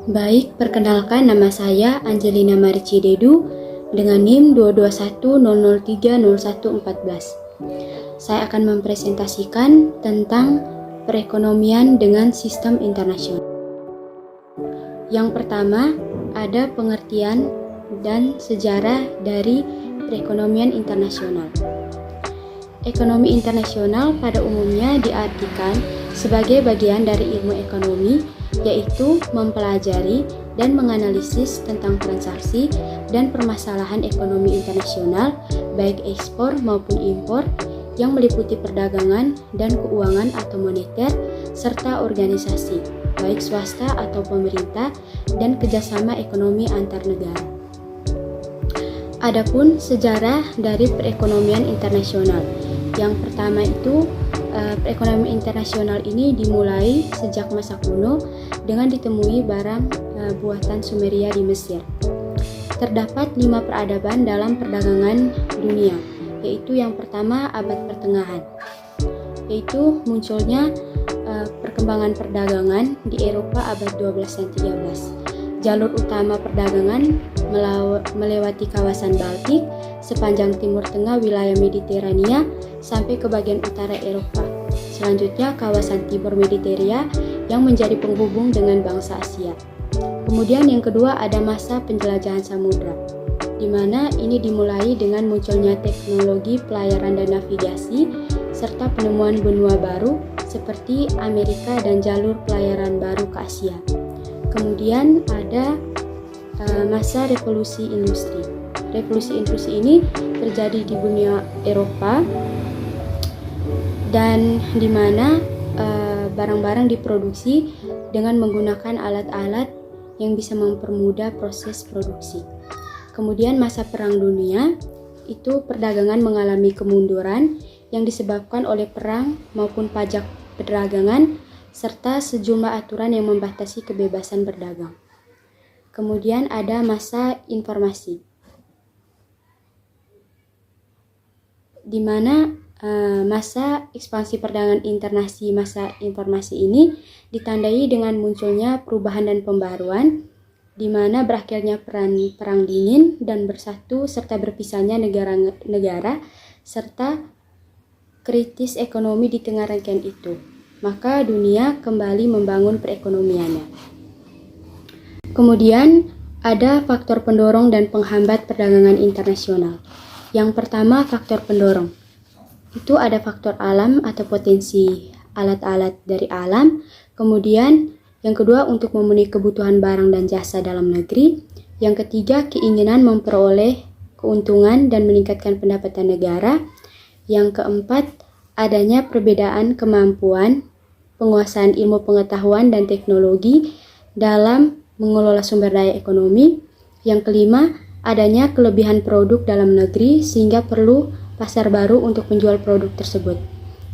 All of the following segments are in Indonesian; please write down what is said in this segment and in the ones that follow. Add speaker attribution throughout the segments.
Speaker 1: Baik, perkenalkan nama saya Angelina Marici Dedu dengan NIM 22100300114. Saya akan mempresentasikan tentang perekonomian dengan sistem internasional. Yang pertama, ada pengertian dan sejarah dari perekonomian internasional. Ekonomi internasional pada umumnya diartikan sebagai bagian dari ilmu ekonomi, yaitu mempelajari dan menganalisis tentang transaksi dan permasalahan ekonomi internasional, baik ekspor maupun impor, yang meliputi perdagangan dan keuangan atau moneter, serta organisasi, baik swasta atau pemerintah, dan kerjasama ekonomi antar negara. Adapun sejarah dari perekonomian internasional. Yang pertama itu, perekonomian internasional ini dimulai sejak masa kuno dengan ditemui barang buatan Sumeria di Mesir. Terdapat 5 peradaban dalam perdagangan dunia, yaitu yang pertama abad pertengahan, yaitu munculnya perkembangan perdagangan di Eropa abad 12 dan 13. Jalur utama perdagangan melewati kawasan Baltik sepanjang timur tengah wilayah Mediterania sampai ke bagian utara Eropa. Selanjutnya kawasan timur Mediteria yang menjadi penghubung dengan bangsa Asia. Kemudian yang kedua ada masa penjelajahan samudra, di mana ini dimulai dengan munculnya teknologi pelayaran dan navigasi serta penemuan benua baru seperti Amerika dan jalur pelayaran baru ke Asia. Kemudian ada masa revolusi industri. Revolusi industri ini terjadi di dunia Eropa dan di mana barang-barang diproduksi dengan menggunakan alat-alat yang bisa mempermudah proses produksi. Kemudian masa Perang Dunia, itu perdagangan mengalami kemunduran yang disebabkan oleh perang maupun pajak perdagangan serta sejumlah aturan yang membatasi kebebasan berdagang. Kemudian ada masa informasi, di mana masa ekspansi perdagangan internasi masa informasi ini ditandai dengan munculnya perubahan dan pembaruan, di mana berakhirnya perang dingin dan bersatu serta berpisahnya negara-negara serta kritis ekonomi di tengah rangkaian itu. Maka dunia kembali membangun perekonomiannya. Kemudian ada faktor pendorong dan penghambat perdagangan internasional. Yang pertama, faktor pendorong. Itu ada faktor alam atau potensi alat-alat dari alam. Kemudian yang kedua, untuk memenuhi kebutuhan barang dan jasa dalam negeri. Yang ketiga, keinginan memperoleh keuntungan dan meningkatkan pendapatan negara. Yang keempat, adanya perbedaan kemampuan penguasaan ilmu pengetahuan dan teknologi dalam mengelola sumber daya ekonomi. Yang kelima, adanya kelebihan produk dalam negeri sehingga perlu pasar baru untuk menjual produk tersebut.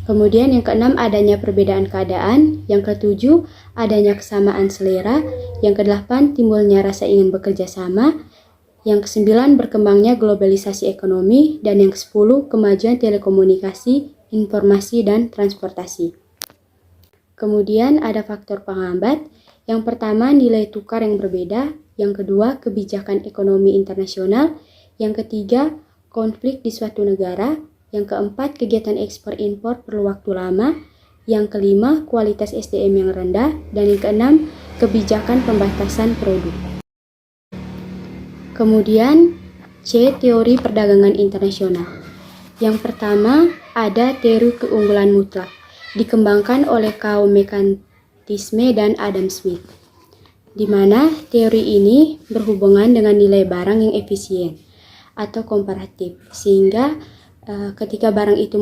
Speaker 1: Kemudian yang keenam, adanya perbedaan keadaan. Yang ketujuh, adanya kesamaan selera. Yang kedelapan, timbulnya rasa ingin bekerja sama. Yang kesembilan, berkembangnya globalisasi ekonomi. Dan yang kesepuluh, kemajuan telekomunikasi, informasi, dan transportasi. Kemudian ada faktor penghambat. Yang pertama, nilai tukar yang berbeda. Yang kedua, kebijakan ekonomi internasional. Yang ketiga, konflik di suatu negara. Yang keempat, kegiatan ekspor impor perlu waktu lama. Yang kelima, kualitas SDM yang rendah. Dan yang keenam, kebijakan pembatasan produk. Kemudian C. Teori perdagangan internasional. Yang pertama, ada teori keunggulan mutlak, dikembangkan oleh kaum mekanisme dan Adam Smith, di mana teori ini berhubungan dengan nilai barang yang efisien atau komparatif, sehingga ketika barang itu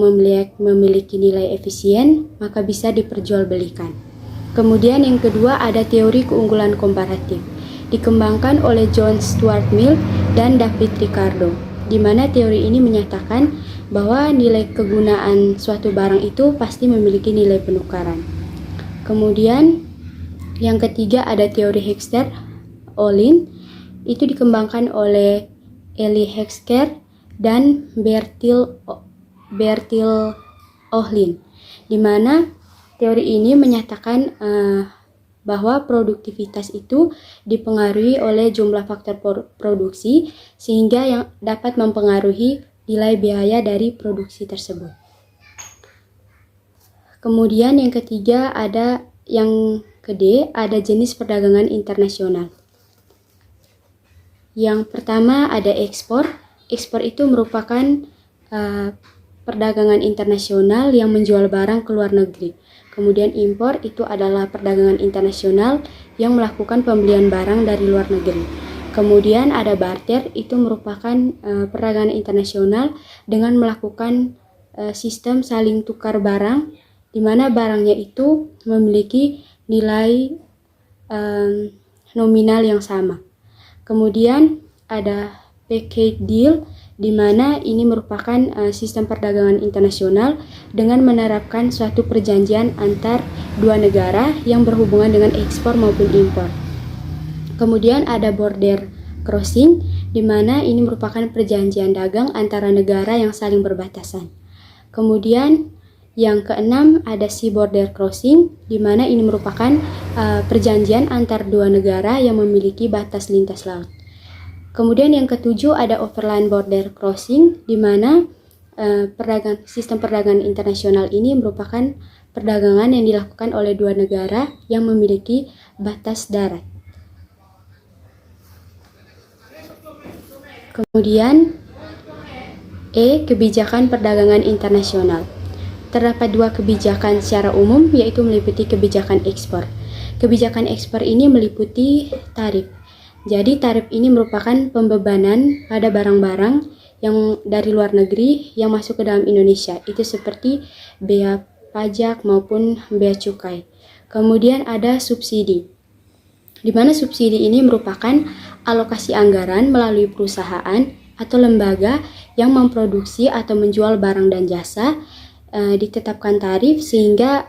Speaker 1: memiliki nilai efisien, maka bisa diperjualbelikan. Kemudian yang kedua ada teori keunggulan komparatif, dikembangkan oleh John Stuart Mill dan David Ricardo, di mana teori ini menyatakan bahwa nilai kegunaan suatu barang itu pasti memiliki nilai penukaran. Kemudian yang ketiga ada teori Heckscher-Ohlin, itu dikembangkan oleh Elie Heckscher dan Bertil Ohlin, di mana teori ini menyatakan bahwa produktivitas itu dipengaruhi oleh jumlah faktor produksi sehingga yang dapat mempengaruhi nilai biaya dari produksi tersebut. Kemudian yang ketiga ada ada jenis perdagangan internasional. Yang pertama ada ekspor. Ekspor itu merupakan perdagangan internasional yang menjual barang ke luar negeri. Kemudian impor itu adalah perdagangan internasional yang melakukan pembelian barang dari luar negeri. Kemudian ada barter, itu merupakan perdagangan internasional dengan melakukan sistem saling tukar barang, di mana barangnya itu memiliki nilai nominal yang sama. Kemudian ada package deal, di mana ini merupakan sistem perdagangan internasional dengan menerapkan suatu perjanjian antar dua negara yang berhubungan dengan ekspor maupun impor. Kemudian ada border crossing, di mana ini merupakan perjanjian dagang antara negara yang saling berbatasan. Kemudian yang keenam ada sea border crossing, di mana ini merupakan perjanjian antar dua negara yang memiliki batas lintas laut. Kemudian yang ketujuh ada overland border crossing, di mana sistem perdagangan internasional ini merupakan perdagangan yang dilakukan oleh dua negara yang memiliki batas darat. Kemudian kebijakan perdagangan internasional. Terdapat dua kebijakan secara umum, yaitu meliputi kebijakan ekspor. Kebijakan ekspor ini meliputi tarif. Jadi tarif ini merupakan pembebanan pada barang-barang yang dari luar negeri yang masuk ke dalam Indonesia. Itu seperti bea pajak maupun bea cukai. Kemudian ada subsidi, di mana subsidi ini merupakan alokasi anggaran melalui perusahaan atau lembaga yang memproduksi atau menjual barang dan jasa, ditetapkan tarif sehingga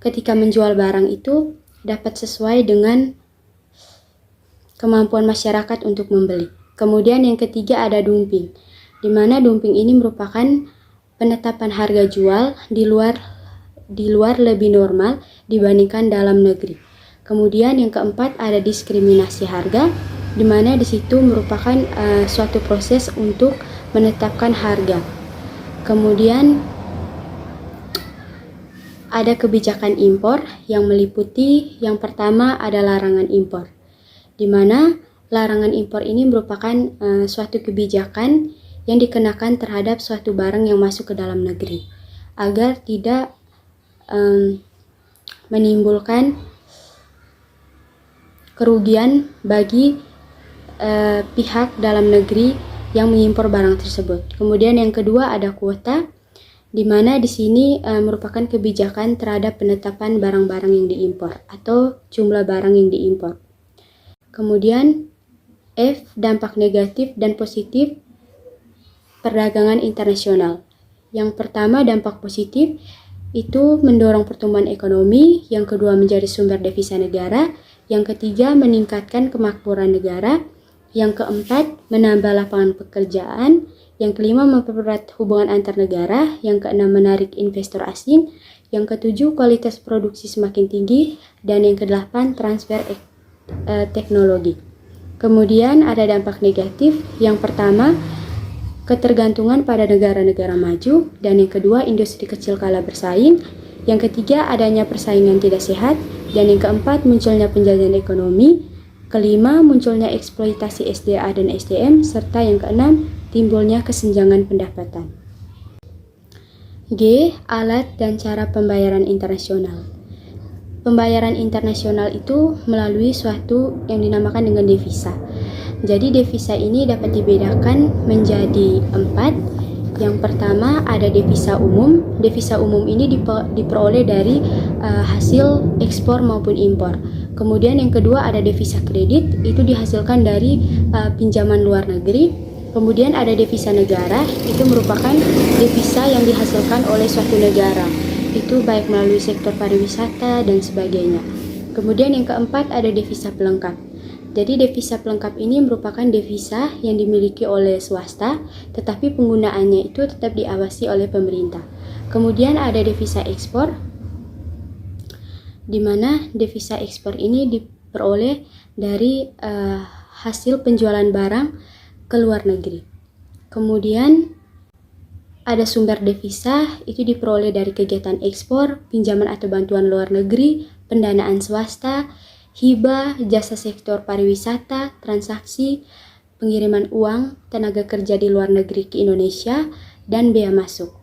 Speaker 1: ketika menjual barang itu dapat sesuai dengan kemampuan masyarakat untuk membeli. Kemudian yang ketiga ada dumping, di mana dumping ini merupakan penetapan harga jual di luar lebih normal dibandingkan dalam negeri. Kemudian yang keempat ada diskriminasi harga, di mana di situ merupakan suatu proses untuk menetapkan harga. Kemudian ada kebijakan impor yang meliputi yang pertama ada larangan impor, di mana larangan impor ini merupakan suatu kebijakan yang dikenakan terhadap suatu barang yang masuk ke dalam negeri agar tidak menimbulkan kerugian bagi pihak dalam negeri yang mengimpor barang tersebut. Kemudian yang kedua ada kuota, di mana di sini merupakan kebijakan terhadap penetapan barang-barang yang diimpor atau jumlah barang yang diimpor. Kemudian dampak negatif dan positif perdagangan internasional. Yang pertama dampak positif itu mendorong pertumbuhan ekonomi, yang kedua menjadi sumber devisa negara, yang ketiga meningkatkan kemakmuran negara, yang keempat menambah lapangan pekerjaan, yang kelima mempererat hubungan antar negara, yang keenam menarik investor asing, yang ketujuh kualitas produksi semakin tinggi, dan yang kedelapan transfer teknologi. Kemudian ada dampak negatif, yang pertama ketergantungan pada negara-negara maju, dan yang kedua industri kecil kalah bersaing, yang ketiga adanya persaingan tidak sehat, dan yang keempat munculnya penjajahan ekonomi, kelima munculnya eksploitasi SDA dan SDM, serta yang keenam timbulnya kesenjangan pendapatan. G. Alat dan cara pembayaran internasional. Pembayaran internasional itu melalui suatu yang dinamakan dengan devisa. Jadi devisa ini dapat dibedakan menjadi 4. Yang pertama ada devisa umum. Devisa umum ini diperoleh dari hasil ekspor maupun impor. Kemudian yang kedua ada devisa kredit, itu dihasilkan dari pinjaman luar negeri. Kemudian ada devisa negara, itu merupakan devisa yang dihasilkan oleh suatu negara. Itu baik melalui sektor pariwisata dan sebagainya. Kemudian yang keempat ada devisa pelengkap. Jadi devisa pelengkap ini merupakan devisa yang dimiliki oleh swasta, tetapi penggunaannya itu tetap diawasi oleh pemerintah. Kemudian ada devisa ekspor. di mana devisa ekspor ini diperoleh dari hasil penjualan barang ke luar negeri. Kemudian ada sumber devisa, itu diperoleh dari kegiatan ekspor, pinjaman atau bantuan luar negeri, pendanaan swasta, hibah, jasa sektor pariwisata, transaksi, pengiriman uang, tenaga kerja di luar negeri ke Indonesia, dan bea masuk.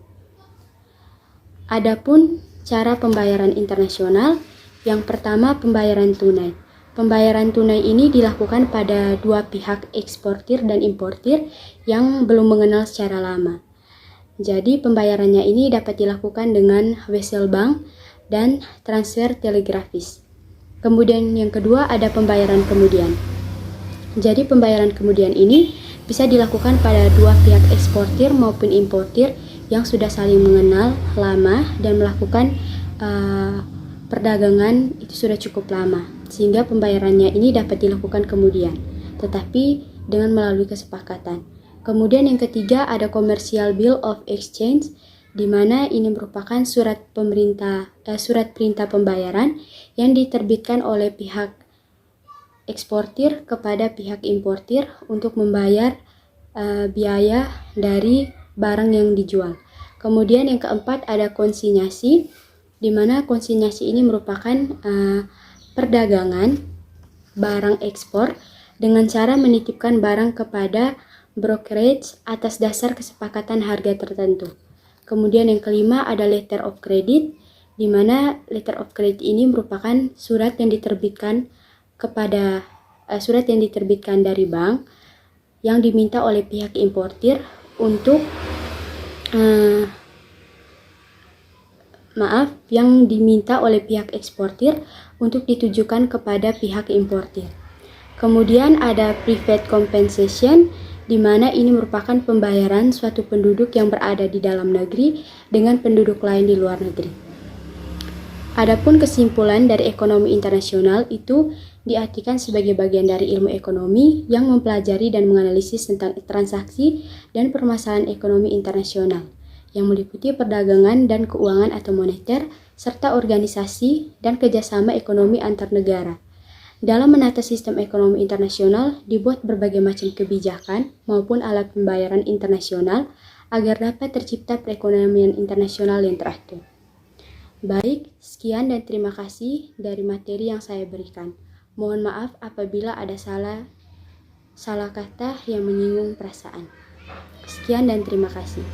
Speaker 1: Adapun cara pembayaran internasional, yang pertama pembayaran tunai. Pembayaran tunai ini dilakukan pada dua pihak eksportir dan importir yang belum mengenal secara lama. Jadi pembayarannya ini dapat dilakukan dengan wesel bank dan transfer telegrafis. Kemudian yang kedua ada pembayaran kemudian. Jadi pembayaran kemudian ini bisa dilakukan pada dua pihak eksportir maupun importir yang sudah saling mengenal lama dan melakukan perdagangan itu sudah cukup lama, sehingga pembayarannya ini dapat dilakukan kemudian, tetapi dengan melalui kesepakatan. Kemudian yang ketiga ada commercial bill of exchange, di mana ini merupakan surat perintah pembayaran yang diterbitkan oleh pihak eksportir kepada pihak importir untuk membayar biaya dari barang yang dijual. Kemudian yang keempat ada konsinyasi, di mana konsinyasi ini merupakan perdagangan barang ekspor dengan cara menitipkan barang kepada brokerage atas dasar kesepakatan harga tertentu. Kemudian yang kelima ada letter of credit, di mana letter of credit ini merupakan surat yang diterbitkan dari bank yang diminta oleh pihak importir untuk yang diminta oleh pihak eksportir untuk ditujukan kepada pihak importir. Kemudian ada private compensation, di mana ini merupakan pembayaran suatu penduduk yang berada di dalam negeri dengan penduduk lain di luar negeri. Adapun kesimpulan dari ekonomi internasional itu diartikan sebagai bagian dari ilmu ekonomi yang mempelajari dan menganalisis tentang transaksi dan permasalahan ekonomi internasional, yang meliputi perdagangan dan keuangan atau moneter, serta organisasi dan kerjasama ekonomi antar negara. Dalam menata sistem ekonomi internasional, dibuat berbagai macam kebijakan maupun alat pembayaran internasional agar dapat tercipta perekonomian internasional yang teratur. Baik, sekian dan terima kasih dari materi yang saya berikan. Mohon maaf apabila ada salah kata yang menyinggung perasaan. Sekian dan terima kasih.